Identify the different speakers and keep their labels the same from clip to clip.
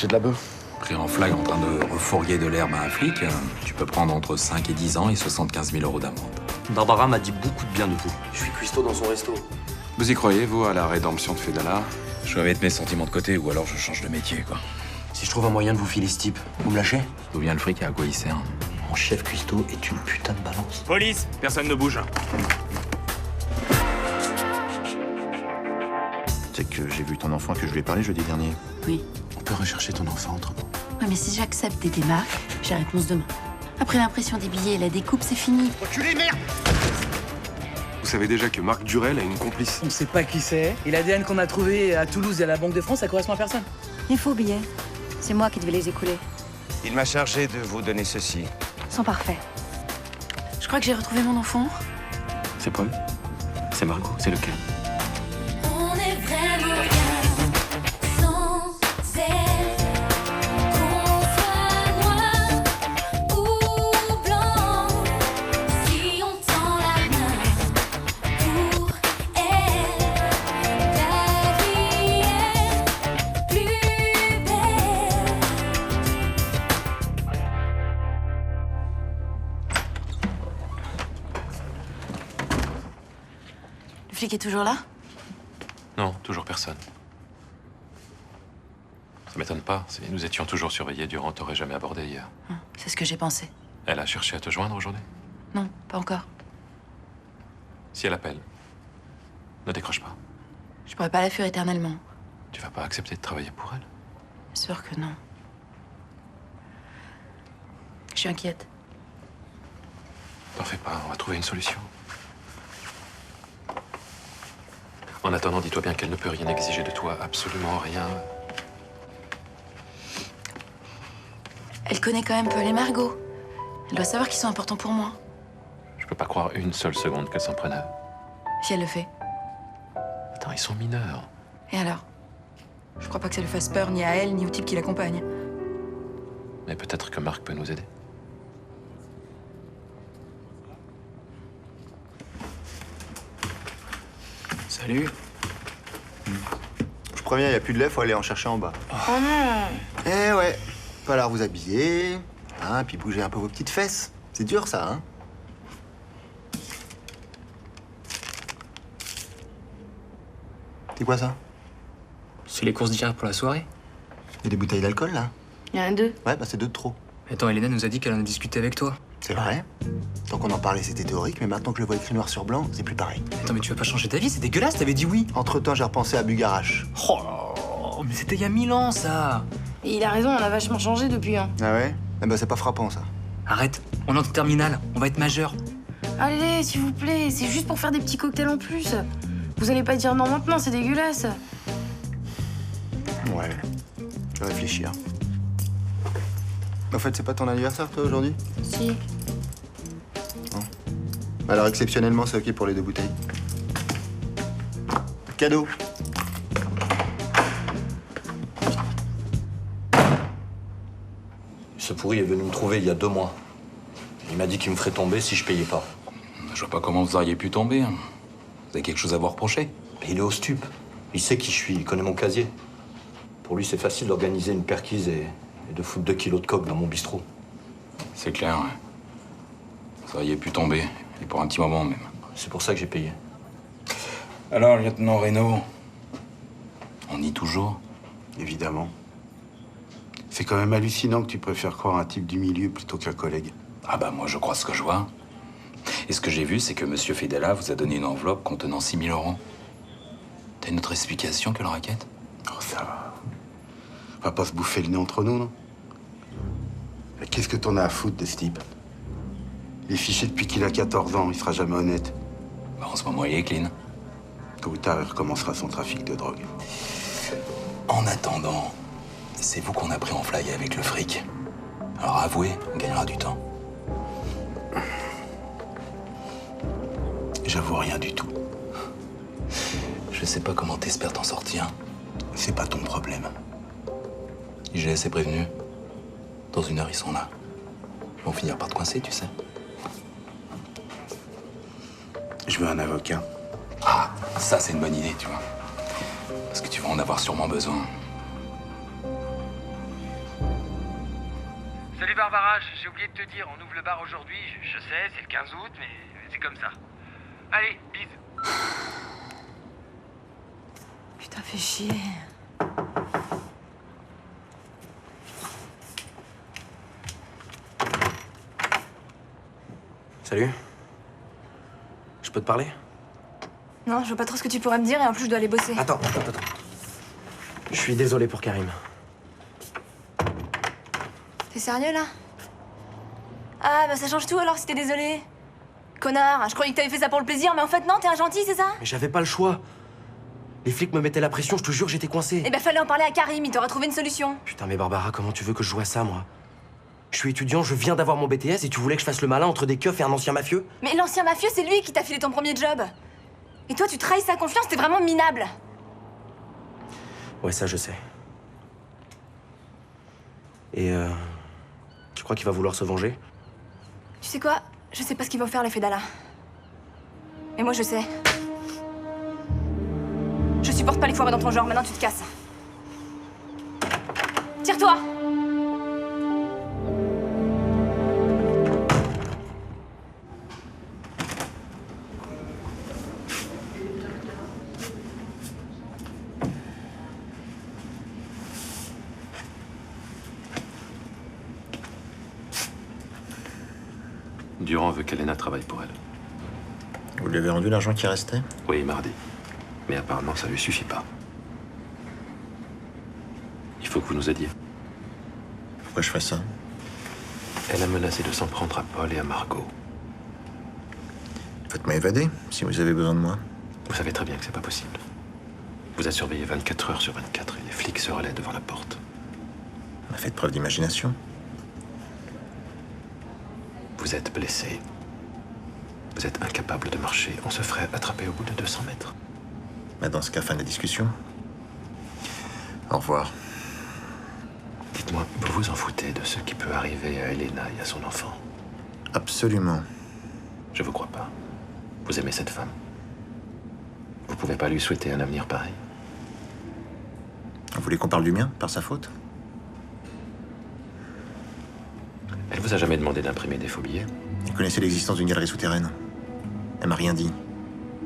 Speaker 1: J'ai de la bœuf.
Speaker 2: Pris en flag en train de refourguer de l'herbe à un flic, tu peux prendre entre 5 et 10 ans et 75 000 € d'amende.
Speaker 3: Barbara m'a dit beaucoup de bien de vous.
Speaker 1: Je suis cuistot dans son resto.
Speaker 4: Vous y croyez, vous, à la rédemption de Fedala?
Speaker 2: Je vais mettre mes sentiments de côté ou alors je change de métier, quoi.
Speaker 1: Si je trouve un moyen de vous filer ce type, vous me lâchez?
Speaker 2: D'où vient le fric et à quoi il sert?
Speaker 1: Mon chef cuistot est une putain de balance.
Speaker 4: Police! Personne ne bouge.
Speaker 5: C'est que j'ai vu ton enfant que je lui ai parlé jeudi dernier.
Speaker 6: Oui.
Speaker 1: On peut rechercher ton enfant autrement.
Speaker 6: Ouais, mais si j'accepte tes démarques, j'ai réponse demain. Après l'impression des billets et la découpe, c'est fini.
Speaker 4: Vous savez déjà que Marc Durel a une complice.
Speaker 7: On sait pas qui c'est. Et l'ADN qu'on a trouvé à Toulouse et à la Banque de France, ça correspond à personne.
Speaker 8: Les faux billets, c'est moi qui devais les écouler.
Speaker 9: Il m'a chargé de vous donner ceci.
Speaker 8: Ils sont parfaits.
Speaker 6: Je crois que j'ai retrouvé mon enfant.
Speaker 3: C'est Paul? C'est Margot? C'est lequel?
Speaker 10: On est vraiment bien sans elle. Qu'on soit noir ou blanc, si on tend la main pour elle, la vie est plus belle.
Speaker 6: Le flic est toujours là?
Speaker 11: Non, toujours personne. Ça m'étonne pas, si nous étions toujours surveillés, Durand t'aurait jamais abordé hier.
Speaker 6: C'est ce que j'ai pensé.
Speaker 11: Elle a cherché à te joindre aujourd'hui?
Speaker 6: Non, pas encore.
Speaker 11: Si elle appelle, ne décroche pas.
Speaker 6: Je pourrais pas la fuir éternellement.
Speaker 11: Tu vas pas accepter de travailler pour elle?
Speaker 6: Bien sûr que non. Je suis inquiète.
Speaker 11: T'en fais pas, on va trouver une solution. En attendant, dis-toi bien qu'elle ne peut rien exiger de toi, absolument rien.
Speaker 6: Elle connaît quand même Paul et Margot. Elle doit savoir qu'ils sont importants pour moi.
Speaker 11: Je peux pas croire une seule seconde qu'elle s'en prenne à eux.
Speaker 6: Si elle le fait.
Speaker 11: Attends, ils sont mineurs.
Speaker 6: Et alors? Je crois pas que ça lui fasse peur ni à elle, ni au type qui l'accompagne.
Speaker 11: Mais peut-être que Marc peut nous aider.
Speaker 1: Salut.
Speaker 5: Je préviens, il n'y a plus de lait, faut aller en chercher en bas.
Speaker 8: Oh non!
Speaker 5: Eh ouais, falloir vous habiller, hein, puis bouger un peu vos petites fesses. C'est dur, ça, hein? C'est quoi, ça?
Speaker 1: C'est les courses d'hier pour la soirée?
Speaker 5: Il y a des bouteilles d'alcool, là?
Speaker 8: Il y en a deux.
Speaker 5: Ouais, bah c'est deux de trop.
Speaker 1: Attends, Elena nous a dit qu'elle en a discuté avec toi.
Speaker 5: C'est vrai. Tant qu'on en parlait, c'était théorique, mais maintenant que je le vois écrit noir sur blanc, c'est plus pareil.
Speaker 1: Attends, mais tu vas pas changer d'avis, c'est dégueulasse, t'avais dit oui.
Speaker 5: Entre-temps, j'ai repensé à Bugarache.
Speaker 1: Oh, mais c'était il y a 1000 ans, ça.
Speaker 8: Et il a raison, on a vachement changé depuis. Hein.
Speaker 5: Ah ouais? Eh ben, c'est pas frappant, ça.
Speaker 1: Arrête, on est en terminale, on va être majeur.
Speaker 8: Allez, s'il vous plaît, c'est juste pour faire des petits cocktails en plus. Vous allez pas dire non maintenant, c'est dégueulasse.
Speaker 5: Ouais, je vais réfléchir. En fait, c'est pas ton anniversaire, toi, aujourd'hui?
Speaker 8: Si.
Speaker 5: Alors, exceptionnellement, c'est OK pour les deux bouteilles. Cadeau.
Speaker 9: Ce pourri est venu me trouver il y a 2 mois. Il m'a dit qu'il me ferait tomber si je payais pas.
Speaker 2: Je vois pas comment vous auriez pu tomber. Vous avez quelque chose à vous reprocher?
Speaker 9: Il est au stup. Il sait qui je suis, il connaît mon casier. Pour lui, c'est facile d'organiser une perquise et de foutre 2 kilos de coke dans mon bistrot.
Speaker 2: C'est clair, ouais. Vous auriez pu tomber, et pour un petit moment même.
Speaker 9: C'est pour ça que j'ai payé.
Speaker 2: Alors, lieutenant Reynaud, on y toujours?
Speaker 4: Évidemment. C'est quand même hallucinant que tu préfères croire un type du milieu plutôt qu'un collègue.
Speaker 2: Ah bah moi je crois ce que je vois. Et ce que j'ai vu, c'est que Monsieur Fedala vous a donné une enveloppe contenant 6 000 €. T'as une autre explication que le racket?
Speaker 4: Oh, ça va. On va pas se bouffer le nez entre nous, non? Mais qu'est-ce que t'en as à foutre de ce type? Il est fiché depuis qu'il a 14 ans, il sera jamais honnête.
Speaker 2: Bah, en ce moment, il est clean.
Speaker 4: Tôt ou tard, il recommencera son trafic de drogue.
Speaker 2: En attendant, c'est vous qu'on a pris en flag avec le fric. Alors avouez, on gagnera du temps.
Speaker 4: J'avoue rien du tout.
Speaker 2: Je sais pas comment t'espères t'en sortir.
Speaker 4: C'est pas ton problème.
Speaker 2: J'ai assez prévenu. Dans 1 heure, ils sont là. Ils vont finir par te coincer, tu sais.
Speaker 4: Je veux un avocat.
Speaker 2: Ah, ça, c'est une bonne idée, tu vois. Parce que tu vas en avoir sûrement besoin.
Speaker 12: Salut Barbara, j'ai oublié de te dire, on ouvre le bar aujourd'hui. Je sais, c'est le 15 août, mais c'est comme ça. Allez, bise.
Speaker 6: Putain, fais chier.
Speaker 3: Salut. Je peux te parler?
Speaker 13: Non, je vois pas trop ce que tu pourrais me dire et en plus je dois aller bosser.
Speaker 3: Attends. Je suis désolé pour Karim.
Speaker 13: T'es sérieux là? Ah bah ça change tout alors si t'es désolé. Connard, je croyais que t'avais fait ça pour le plaisir, mais en fait non, t'es un gentil, c'est ça?
Speaker 3: Mais j'avais pas le choix. Les flics me mettaient la pression, je te jure, j'étais coincé.
Speaker 13: Eh ben fallait en parler à Karim, il t'aurait trouvé une solution.
Speaker 3: Putain, mais Barbara, comment tu veux que je joue à ça, moi? Je suis étudiant, je viens d'avoir mon BTS et tu voulais que je fasse le malin entre des keufs et un ancien mafieux?
Speaker 13: Mais l'ancien mafieux, c'est lui qui t'a filé ton premier job. Et toi, tu trahis sa confiance, t'es vraiment minable.
Speaker 3: Ouais, ça, je sais. Et tu crois qu'il va vouloir se venger?
Speaker 13: Tu sais quoi? Je sais pas ce qu'ils vont faire, les Fedala. Mais moi, je sais. Je supporte pas les foirés dans ton genre, maintenant tu te casses. Tire-toi!
Speaker 11: Durand veut qu'Elena travaille pour elle.
Speaker 14: Vous lui avez rendu l'argent qui restait?
Speaker 11: Oui, mardi. Mais apparemment, ça lui suffit pas. Il faut que vous nous aidiez.
Speaker 14: Pourquoi je ferais ça?
Speaker 11: Elle a menacé de s'en prendre à Paul et à Margot.
Speaker 14: Faites-moi évader, si vous avez besoin de moi.
Speaker 11: Vous savez très bien que c'est pas possible. Vous êtes surveillé 24 heures sur 24 et les flics se relaient devant la porte.
Speaker 14: On a fait preuve d'imagination.
Speaker 11: Vous êtes blessé. Vous êtes incapable de marcher. On se ferait attraper au bout de 200 mètres.
Speaker 14: Bah dans ce cas, fin de la discussion. Au revoir.
Speaker 11: Dites-moi, vous vous en foutez de ce qui peut arriver à Elena et à son enfant?
Speaker 14: Absolument.
Speaker 11: Je vous crois pas. Vous aimez cette femme. Vous pouvez pas lui souhaiter un avenir pareil?
Speaker 14: Vous voulez qu'on parle du mien, par sa faute?
Speaker 11: Elle vous a jamais demandé d'imprimer des faux billets?
Speaker 14: Elle connaissait l'existence d'une galerie souterraine. Elle m'a rien dit.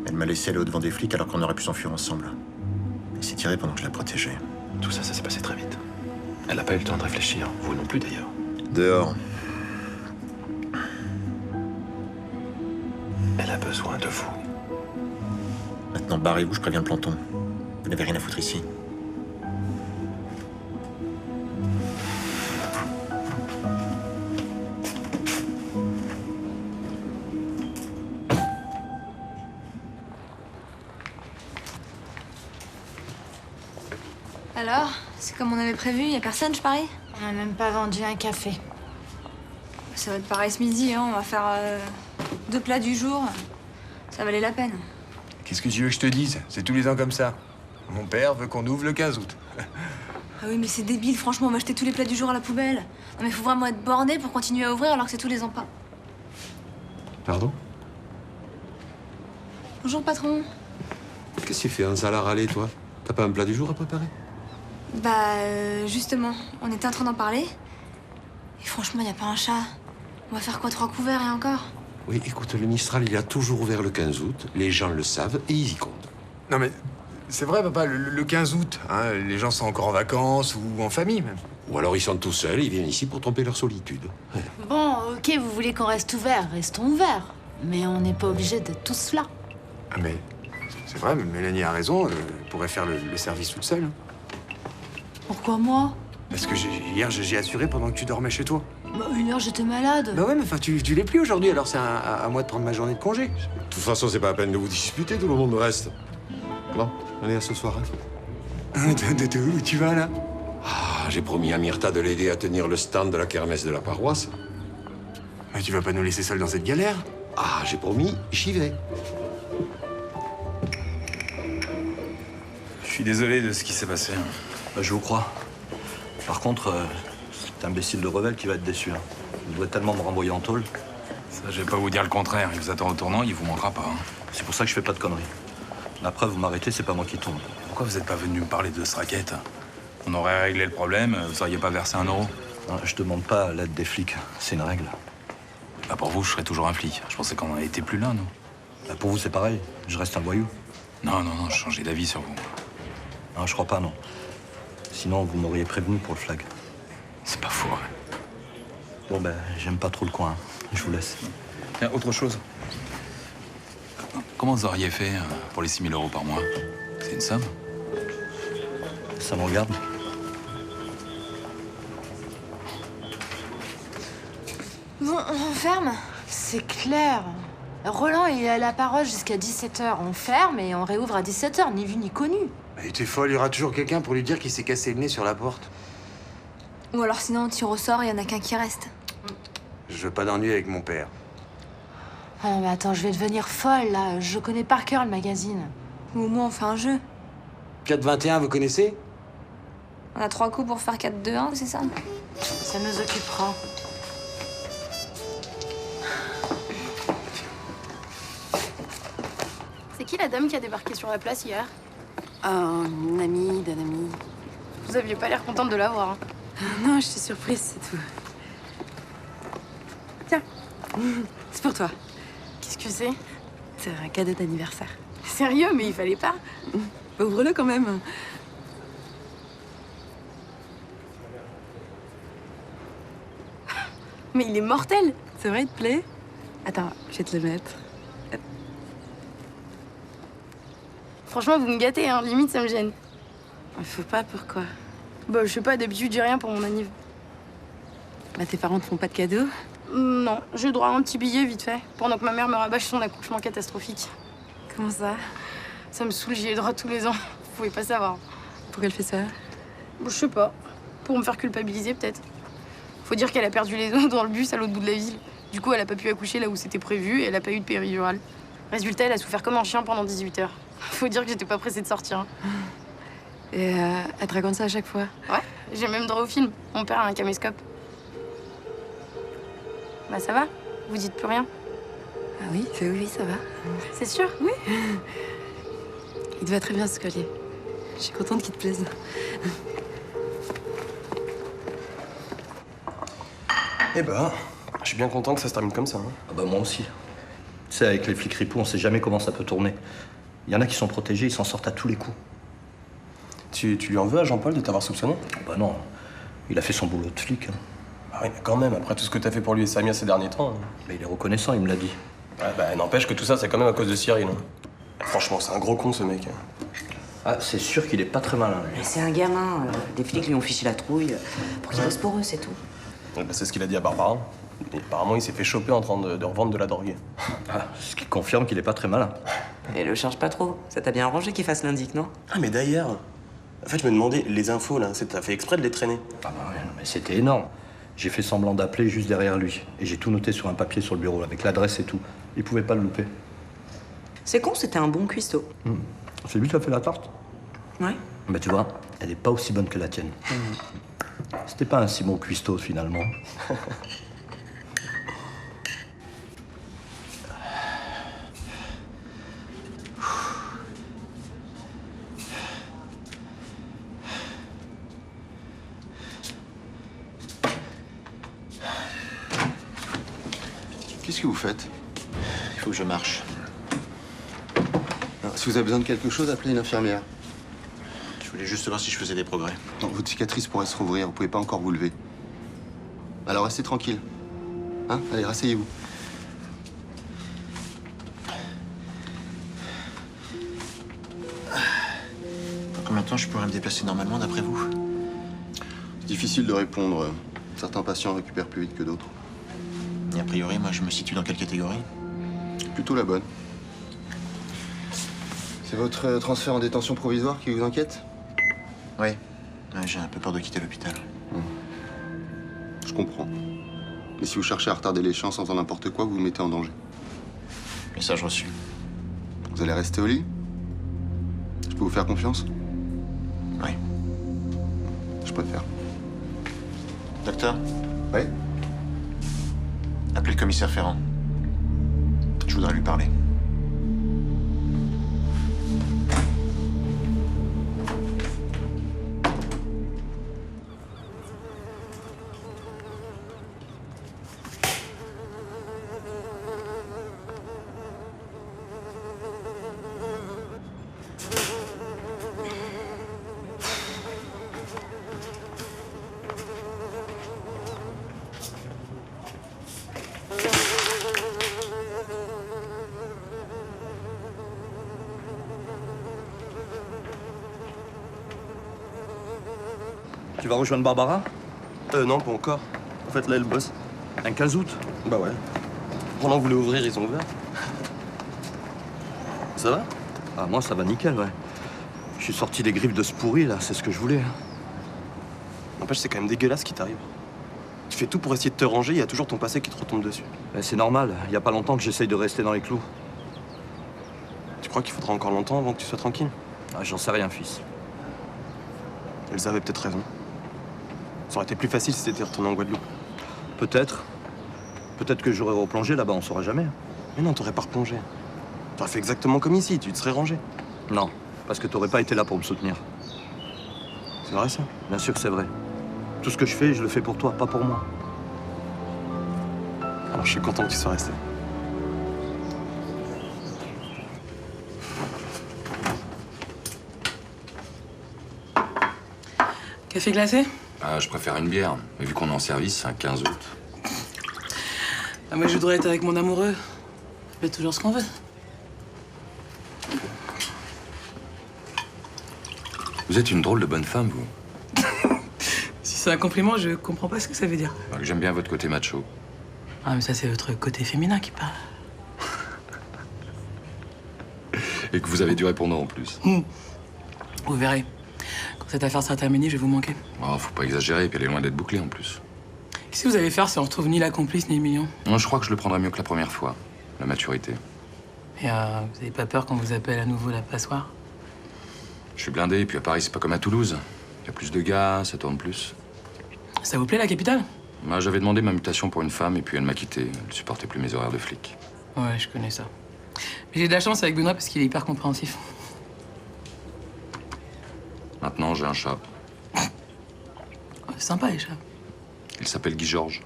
Speaker 14: Elle m'a laissé aller au-devant des flics alors qu'on aurait pu s'enfuir ensemble. Elle s'est tirée pendant que je la protégeais.
Speaker 11: Tout ça, ça s'est passé très vite. Elle n'a pas eu le temps de réfléchir. Vous non plus, d'ailleurs.
Speaker 14: Dehors.
Speaker 11: Elle a besoin de vous.
Speaker 14: Maintenant, barrez-vous, je préviens le planton. Vous n'avez rien à foutre ici.
Speaker 13: Alors, c'est comme on avait prévu, y a personne, je parie?
Speaker 8: On a même pas vendu un café.
Speaker 13: Ça va être pareil ce midi, hein. On va faire 2 plats du jour. Ça valait la peine.
Speaker 15: Qu'est-ce que tu veux que je te dise? C'est tous les ans comme ça. Mon père veut qu'on ouvre le 15 août.
Speaker 13: Ah oui, mais c'est débile, franchement, on va jeter tous les plats du jour à la poubelle. Non mais faut vraiment être borné pour continuer à ouvrir alors que c'est tous les ans pas.
Speaker 16: Pardon?
Speaker 13: Bonjour, patron.
Speaker 16: Qu'est-ce que tu fais, un sale à râler, toi? T'as pas un plat du jour à préparer?
Speaker 13: Bah, justement, on était en train d'en parler. Et franchement, y a pas un chat. On va faire quoi, 3 couverts et encore?
Speaker 16: Oui, écoute, le Mistral, il a toujours ouvert le 15 août. Les gens le savent et ils y comptent.
Speaker 15: Non mais, c'est vrai papa, le 15 août, hein, les gens sont encore en vacances ou en famille même.
Speaker 16: Ou alors ils sont tout seuls, ils viennent ici pour tromper leur solitude.
Speaker 8: Bon, ok, vous voulez qu'on reste ouvert, restons ouverts. Mais on n'est pas obligé d'être tous là.
Speaker 15: Ah mais, c'est vrai, mais Mélanie a raison, elle pourrait faire le service toute seule.
Speaker 8: Pourquoi moi?
Speaker 15: Parce que hier, j'ai assuré pendant que tu dormais chez toi.
Speaker 8: Bah, 1 heure, j'étais malade.
Speaker 15: Bah ouais, mais enfin, tu l'es plus aujourd'hui, alors c'est à moi de prendre ma journée de congé.
Speaker 16: De toute façon, c'est pas la peine de vous disputer, tout le monde reste. Bon, allez, à ce soir. Hein.
Speaker 15: Où tu vas, là?
Speaker 16: Ah, j'ai promis à Myrtha de l'aider à tenir le stand de la kermesse de la paroisse.
Speaker 15: Mais tu vas pas nous laisser seuls dans cette galère?
Speaker 16: Ah, j'ai promis, j'y vais.
Speaker 2: Je suis désolé de ce qui s'est passé.
Speaker 9: Bah, je vous crois. Par contre, cet imbécile de Revel qui va être déçu. Hein. Il doit tellement me renvoyer en tôle.
Speaker 2: Ça, je vais pas vous dire le contraire. Il vous attend au tournant, il vous manquera pas. Hein.
Speaker 9: C'est pour ça que je fais pas de conneries. La preuve, vous m'arrêtez, c'est pas moi qui tourne.
Speaker 2: Pourquoi vous êtes pas venu me parler de ce racket? On aurait réglé le problème, vous auriez pas versé 1 euro.
Speaker 9: Non, je demande pas l'aide des flics, c'est une règle.
Speaker 2: Bah pour vous, je serais toujours un flic. Je pensais qu'on en était plus là, nous.
Speaker 9: Bah pour vous, c'est pareil. Je reste un voyou.
Speaker 2: Non, je changeais d'avis sur vous.
Speaker 9: Non, je crois pas, non. Sinon, vous m'auriez prévenu pour le flag.
Speaker 2: C'est pas faux, ouais.
Speaker 9: Bon, ben, j'aime pas trop le coin. Je vous laisse.
Speaker 2: Tiens, autre chose. Comment vous auriez fait pour les 6 000 € par mois? C'est une somme?
Speaker 9: Ça me regarde.
Speaker 8: Bon, on ferme.
Speaker 6: C'est clair. Roland, il est à la parole jusqu'à 17h. On ferme et on réouvre à 17h, ni vu ni connu.
Speaker 15: Mais t'es folle, il y aura toujours quelqu'un pour lui dire qu'il s'est cassé le nez sur la porte.
Speaker 13: Ou alors sinon, on tire au sort et il y en a qu'un qui reste.
Speaker 15: Je veux pas d'ennui avec mon père.
Speaker 6: Ah non, mais attends, je vais devenir folle, là. Je connais par cœur le magazine.
Speaker 13: Ou au moins, on fait un jeu.
Speaker 15: 4-21, vous connaissez?
Speaker 13: On a 3 coups pour faire 4-2-1, c'est ça?
Speaker 6: Ça nous occupera.
Speaker 8: C'est qui la dame qui a débarqué sur la place hier?
Speaker 17: Une amie d'un ami.
Speaker 8: Vous aviez pas l'air contente de la voir. Hein.
Speaker 17: Non, je suis surprise, c'est tout. Tiens, c'est pour toi.
Speaker 8: Qu'est-ce que c'est?
Speaker 17: C'est un cadeau d'anniversaire.
Speaker 8: Sérieux, mais il fallait pas.
Speaker 17: Bah, ouvre-le quand même.
Speaker 8: Mais il est mortel.
Speaker 17: C'est vrai, il te plaît? Attends, je vais te le mettre.
Speaker 8: Franchement, vous me gâtez, hein. Limite, ça me gêne.
Speaker 17: Faut pas, pourquoi?
Speaker 8: Bah, je sais pas, d'habitude, j'ai rien pour mon anniv.
Speaker 17: Bah, tes parents te font pas de cadeaux?
Speaker 8: Non, j'ai droit à un petit billet vite fait, pendant que ma mère me rabâche son accouchement catastrophique.
Speaker 17: Comment ça?
Speaker 8: Ça me saoule, j'y ai droit tous les ans. Vous pouvez pas savoir.
Speaker 17: Pourquoi elle fait ça?
Speaker 8: Bon, je sais pas. Pour me faire culpabiliser, peut-être. Faut dire qu'elle a perdu les os dans le bus à l'autre bout de la ville. Du coup, elle a pas pu accoucher là où c'était prévu et elle a pas eu de péridurale. Résultat, elle a souffert comme un chien pendant 18 heures. Faut dire que j'étais pas pressée de sortir. Hein.
Speaker 17: Et elle te raconte ça à chaque fois?
Speaker 8: Ouais, j'ai même droit au film. Mon père a un caméscope. Bah ça va? Vous dites plus rien?
Speaker 17: Ah oui, oui, ça va.
Speaker 8: C'est sûr?
Speaker 17: Oui. Il te va très bien ce collier. Je suis contente qu'il te plaise.
Speaker 3: Eh ben, je suis bien content que ça se termine comme ça. Hein.
Speaker 9: Ah bah moi aussi. Tu sais, avec les flics ripoux, on sait jamais comment ça peut tourner. Il y en a qui sont protégés, ils s'en sortent à tous les coups.
Speaker 3: Tu lui en veux à Jean-Paul de t'avoir soupçonné?
Speaker 9: Bah non, il a fait son boulot de flic. Hein.
Speaker 3: Ah oui, mais quand même, après tout ce que t'as fait pour lui et Samia ces derniers temps. Hein.
Speaker 9: Mais il est reconnaissant, il me l'a dit.
Speaker 3: Ouais, bah n'empêche que tout ça, c'est quand même à cause de Cyril. Hein. Franchement, c'est un gros con, ce mec.
Speaker 9: Ah, c'est sûr qu'il est pas très malin, lui.
Speaker 17: Mais c'est un gamin. Des flics lui ont fiché la trouille pour qu'il bosse pour eux, c'est tout.
Speaker 3: Bah, c'est ce qu'il a dit à Barbara. Et apparemment, il s'est fait choper en train de revendre de la drogue.
Speaker 9: Ah, ce qui confirme qu'il est pas très malin.
Speaker 17: Et le charge pas trop. Ça t'a bien arrangé qu'il fasse l'indique, non?
Speaker 3: Ah, mais d'ailleurs, en fait, je me demandais, les infos, là, t'as fait exprès de les traîner?
Speaker 9: Ah bah ouais, mais c'était énorme. J'ai fait semblant d'appeler juste derrière lui. Et j'ai tout noté sur un papier sur le bureau, avec l'adresse et tout. Il pouvait pas le louper.
Speaker 17: C'est con, c'était un bon cuistot.
Speaker 9: C'est lui qui a fait la tarte?
Speaker 17: Ouais.
Speaker 9: Bah tu vois, elle est pas aussi bonne que la tienne. C'était pas un si bon cuistot, finalement.
Speaker 18: Qu'est-ce que vous faites? Il faut que je marche. Alors, si vous avez besoin de quelque chose, appelez une infirmière.
Speaker 14: Je voulais juste voir si je faisais des progrès.
Speaker 18: Non, votre cicatrice pourrait se rouvrir, vous pouvez pas encore vous lever. Alors restez tranquille. Hein? Allez, rasseyez-vous.
Speaker 14: Dans combien de temps je pourrais me déplacer normalement, d'après vous?
Speaker 18: C'est difficile de répondre. Certains patients récupèrent plus vite que d'autres.
Speaker 14: Et a priori, moi, je me situe dans quelle catégorie?
Speaker 18: Plutôt la bonne. C'est votre transfert en détention provisoire qui vous inquiète?
Speaker 14: Oui. Ouais, j'ai un peu peur de quitter l'hôpital.
Speaker 18: Je comprends. Mais si vous cherchez à retarder les chances en faisant n'importe quoi, vous vous mettez en danger.
Speaker 14: Message reçu.
Speaker 18: Vous allez rester au lit? Je peux vous faire confiance?
Speaker 14: Oui.
Speaker 18: Je préfère.
Speaker 14: Docteur?
Speaker 18: Oui?
Speaker 14: Appelez le commissaire Ferrand. Je voudrais lui parler.
Speaker 9: Tu vas rejoindre Barbara?
Speaker 19: Non, pas encore. En fait, là, elle bosse.
Speaker 9: Un 15 août?
Speaker 19: Bah ouais. Roland voulait ouvrir, ils ont ouvert. Ça va?
Speaker 9: Ah, moi, ça va nickel, ouais. Je suis sorti des griffes de ce pourri, là, c'est ce que je voulais.
Speaker 19: N'empêche, c'est quand même dégueulasse ce qui t'arrive. Tu fais tout pour essayer de te ranger, il y a toujours ton passé qui te retombe dessus.
Speaker 9: C'est normal, il y a pas longtemps que j'essaye de rester dans les clous.
Speaker 19: Tu crois qu'il faudra encore longtemps avant que tu sois tranquille?
Speaker 9: Ah, j'en sais rien, fils.
Speaker 19: Elsa avait peut-être raison. Ça aurait été plus facile si t'étais retourné en Guadeloupe.
Speaker 9: Peut-être. Peut-être que j'aurais replongé là-bas, on saura jamais.
Speaker 19: Mais non, t'aurais pas replongé. T'aurais fait exactement comme ici, tu te serais rangé.
Speaker 9: Non, parce que t'aurais pas été là pour me soutenir.
Speaker 19: C'est vrai, ça?
Speaker 9: Bien sûr que c'est vrai. Tout ce que je fais, je le fais pour toi, pas pour moi.
Speaker 19: Alors je suis content que tu sois resté.
Speaker 17: Café glacé?
Speaker 2: Ah, je préfère une bière. Mais vu qu'on est en service, c'est un 15 août.
Speaker 17: Ah, moi, je voudrais être avec mon amoureux. On fait toujours ce qu'on veut.
Speaker 2: Vous êtes une drôle de bonne femme, vous.
Speaker 17: Si c'est un compliment, je comprends pas ce que ça veut dire.
Speaker 2: J'aime bien votre côté macho.
Speaker 17: Ah, mais ça, c'est votre côté féminin qui parle.
Speaker 2: Et que vous avez du répondant en plus.
Speaker 17: Vous verrez. Quand cette affaire sera terminée, je vais vous manquer.
Speaker 2: Oh, faut pas exagérer, puis elle est loin d'être bouclée en plus.
Speaker 17: Qu'est-ce que vous allez faire si on retrouve ni la complice ni le million?
Speaker 2: Non, je crois que je le prendrai mieux que la première fois. La maturité.
Speaker 17: Et vous avez pas peur qu'on vous appelle à nouveau la passoire?
Speaker 2: Je suis blindé, et puis à Paris, c'est pas comme à Toulouse. Il y a plus de gars, ça tourne plus.
Speaker 17: Ça vous plaît, la capitale?
Speaker 2: Moi, j'avais demandé ma mutation pour une femme, et puis elle m'a quitté. Elle supportait plus mes horaires de flic.
Speaker 17: Ouais, je connais ça. Mais j'ai de la chance avec Benoît parce qu'il est hyper compréhensif.
Speaker 2: Maintenant, j'ai un chat.
Speaker 17: C'est sympa, les chats.
Speaker 2: Il s'appelle Guy Georges.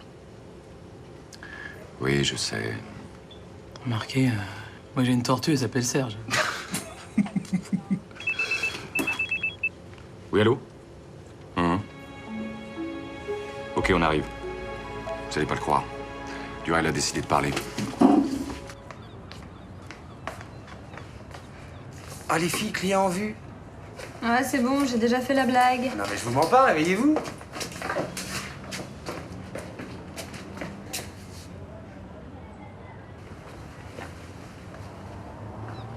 Speaker 2: Oui, je sais.
Speaker 17: Remarquez, moi j'ai une tortue, elle s'appelle Serge.
Speaker 2: Oui, allô? Ok, on arrive. Vous allez pas le croire. Durel a décidé de parler.
Speaker 7: Ah, les filles, clients en vue?
Speaker 13: Ouais, c'est bon, j'ai déjà fait la blague.
Speaker 7: Non, mais je vous mens pas, réveillez-vous.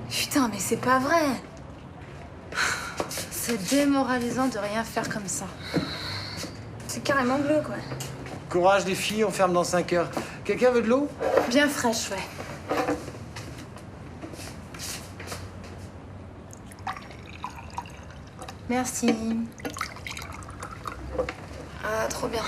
Speaker 13: Putain, mais c'est pas vrai.
Speaker 6: C'est démoralisant de rien faire comme ça.
Speaker 13: C'est carrément bleu, quoi.
Speaker 7: Courage, les filles, on ferme dans 5 heures. Quelqu'un veut de l'eau?
Speaker 6: Bien fraîche, ouais. Merci.
Speaker 13: Ah, trop bien.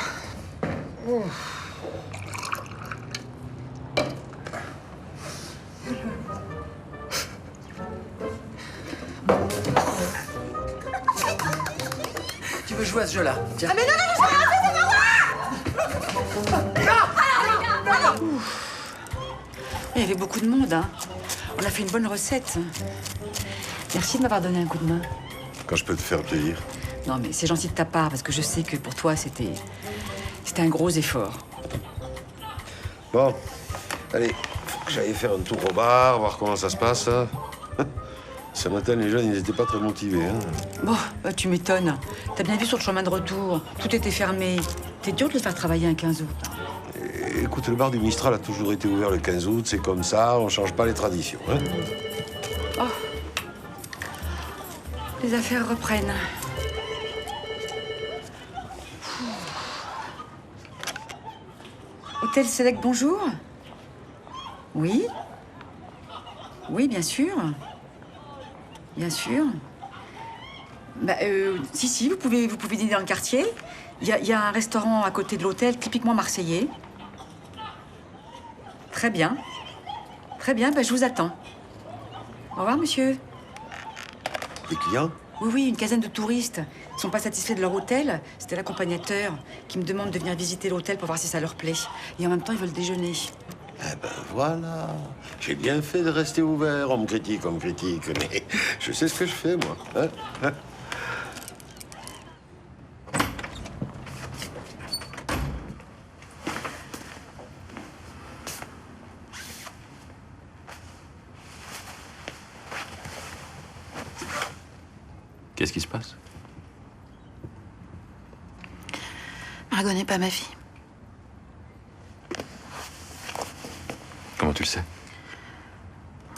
Speaker 7: Tu veux jouer à ce jeu-là? Tiens.
Speaker 10: Ah mais non, non,
Speaker 20: Il y avait beaucoup de monde, hein. On a fait une bonne recette. Merci de m'avoir donné un coup de main.
Speaker 16: Quand je peux te faire plaisir.
Speaker 20: Non, mais c'est gentil de ta part, parce que je sais que pour toi, c'était un gros effort.
Speaker 16: Bon, allez, faut que j'aille faire un tour au bar, voir comment ça se passe. Hein. Ce matin, les jeunes, ils n'étaient pas très motivés. Hein.
Speaker 20: Bon, tu m'étonnes. T'as bien vu sur le chemin de retour, tout était fermé. T'es dur de le faire travailler un 15 août.
Speaker 16: Écoute, le bar du Mistral a toujours été ouvert le 15 août, c'est comme ça, on change pas les traditions. Hein.
Speaker 20: Oh. Les affaires reprennent. Hôtel Select, bonjour. Oui? Oui, bien sûr. Bien sûr. Bah, si, vous pouvez dîner dans le quartier. Il y a un restaurant à côté de l'hôtel, typiquement marseillais. Très bien. Très bien, bah, je vous attends. Au revoir, monsieur.
Speaker 16: Des clients?
Speaker 20: Oui, une quinzaine de touristes. Ils sont pas satisfaits de leur hôtel. C'était l'accompagnateur qui me demande de venir visiter l'hôtel pour voir si ça leur plaît. Et en même temps, ils veulent déjeuner.
Speaker 16: Eh ben voilà. J'ai bien fait de rester ouvert. On me critique, mais je sais ce que je fais, moi. Hein.
Speaker 2: Qu'est-ce qui se passe?
Speaker 17: Margot n'est pas ma fille.
Speaker 11: Comment tu le sais?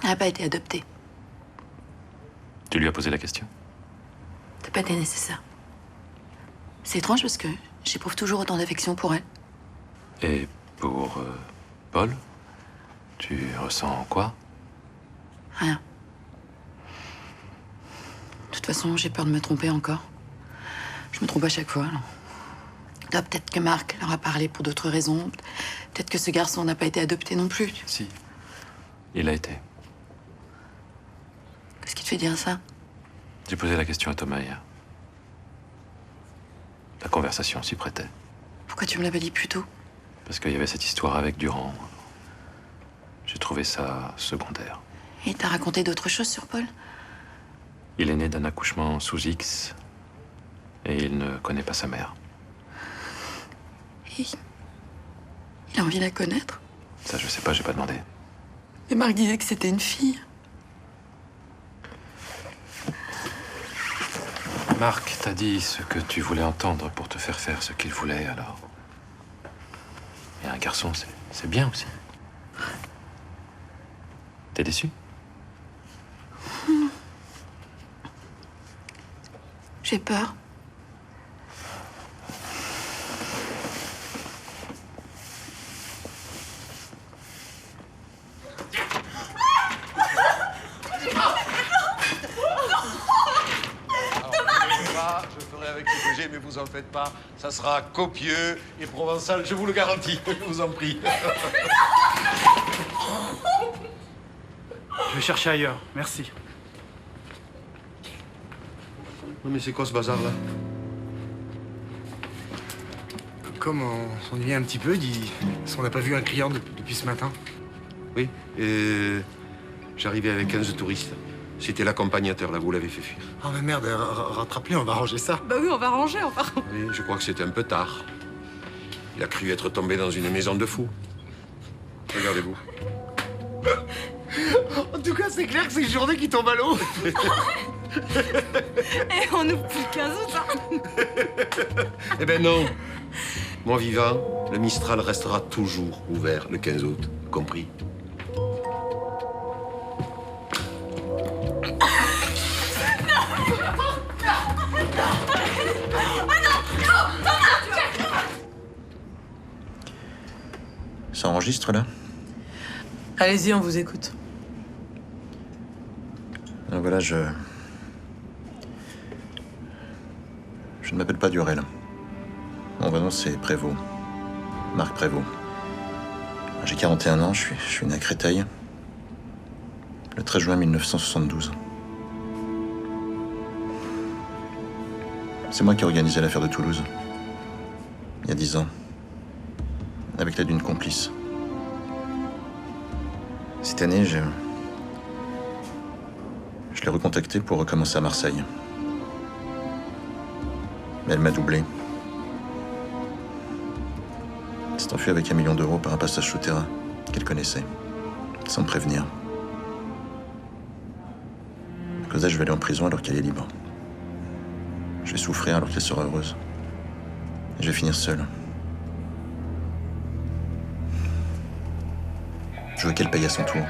Speaker 17: Elle n'a pas été adoptée.
Speaker 11: Tu lui as posé la question?
Speaker 17: Ça n'a pas été nécessaire. C'est étrange parce que j'éprouve toujours autant d'affection pour elle.
Speaker 11: Et pour Paul? Tu ressens quoi?
Speaker 17: Rien. De toute façon, j'ai peur de me tromper encore. Je me trompe à chaque fois. Alors. Là, peut-être que Marc leur a parlé pour d'autres raisons. Peut-être que ce garçon n'a pas été adopté non plus.
Speaker 11: Si. Il a été.
Speaker 17: Qu'est-ce qui te fait dire ça?
Speaker 11: J'ai posé la question à Thomas hier. La conversation s'y prêtait.
Speaker 17: Pourquoi tu me l'avais dit plus tôt?
Speaker 11: Parce qu'il y avait cette histoire avec Durand. J'ai trouvé ça secondaire.
Speaker 17: Et t'as raconté d'autres choses sur Paul?
Speaker 11: Il est né d'un accouchement sous X et il ne connaît pas sa mère.
Speaker 17: Il a envie de la connaître?
Speaker 11: Ça, je sais pas, j'ai pas demandé.
Speaker 17: Et Marc disait que c'était une fille.
Speaker 11: Marc t'a dit ce que tu voulais entendre pour te faire ce qu'il voulait, alors. Et un garçon, c'est bien aussi. T'es déçu?
Speaker 17: J'ai peur.
Speaker 16: Je ferai avec ce que j'ai, mais vous en faites pas. Ça sera copieux et provençal, je vous le garantis. Je vous en prie.
Speaker 15: Je vais chercher ailleurs, merci.
Speaker 16: Non, mais c'est quoi ce bazar-là?
Speaker 15: Comme on s'ennuyait un petit peu, dit on n'a pas vu un client depuis ce matin.
Speaker 16: Oui, et j'arrivais avec 15 touristes. C'était l'accompagnateur, là, vous l'avez fait fuir.
Speaker 15: Oh mais merde, rattrape-les, on va ranger ça.
Speaker 8: Bah oui, on va ranger, enfin.
Speaker 16: Oui, je crois que c'était un peu tard. Il a cru être tombé dans une maison de fous. Regardez-vous.
Speaker 15: En tout cas, c'est clair que c'est une journée qui tombe à l'eau.
Speaker 8: Et on ouvre plus le 15 août, hein.
Speaker 16: Eh ben non. Moi vivant, le Mistral restera toujours ouvert le 15 août, compris?
Speaker 14: Ça enregistre là?
Speaker 17: Allez-y, on vous écoute.
Speaker 14: Donc voilà, je ne m'appelle pas Durel. Mon vrai nom, c'est Prévost. Marc Prévost. J'ai 41 ans, je suis né à Créteil. Le 13 juin 1972. C'est moi qui ai organisé l'affaire de Toulouse. Il y a 10 ans. Avec l'aide d'une complice. Cette année, je l'ai recontactée pour recommencer à Marseille. Mais elle m'a doublé. Elle s'est enfuie avec 1 million d'euros par un passage souterrain qu'elle connaissait, sans me prévenir. À cause d'elle, je vais aller en prison alors qu'elle est libre. Je vais souffrir alors qu'elle sera heureuse. Et je vais finir seul. Je veux qu'elle paye à son tour.